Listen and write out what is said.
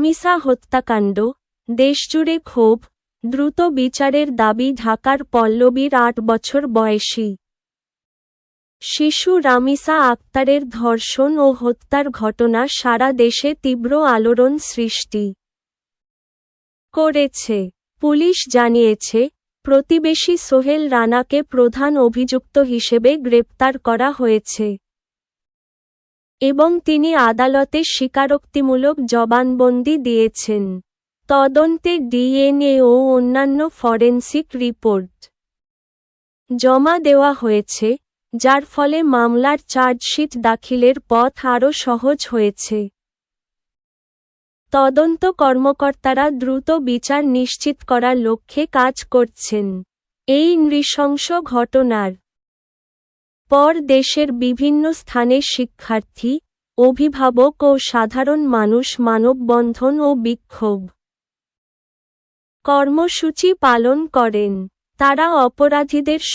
Misa হত্যাকাণ্ড, দেশজুড়ে ক্ষোভ, দ্রুত বিচারের দাবি ঢাকার পল্লবীর ৮ বছর বয়সী শিশু রামিসা আক্তারের ধর্ষণ ও হত্যার ঘটনা সারা দেশে তীব্র আলোড়ন সৃষ্টি করেছে। পুলিশ জানিয়েছে, প্রতিবেশী সোহেল রানাকে প্রধান অভিযুক্ত হিসেবে গ্রেপ্তার করা হয়েছে এবং তিনি আদালতে স্বীকারোক্তিমূলক জবানবন্দি দিয়েছেন। তদন্তে ডিএনএ ও অন্যান্য ফরেনসিক রিপোর্ট জমা দেওয়া হয়েছে, যার ফলে মামলার চার্জশিট দাখিলের পথ আরও সহজ হয়েছে। তদন্ত কর্মকর্তারা দ্রুত বিচার নিশ্চিত করার লক্ষ্যে কাজ করছেন। এই নৃশংস ঘটনার পর দেশের বিভিন্ন স্থানে শিক্ষার্থী, অভিভাবক ও সাধারণ মানুষ মানববন্ধন ও বিক্ষোভ কর্মসূচি পালন করেন। তারা অপরাধীদের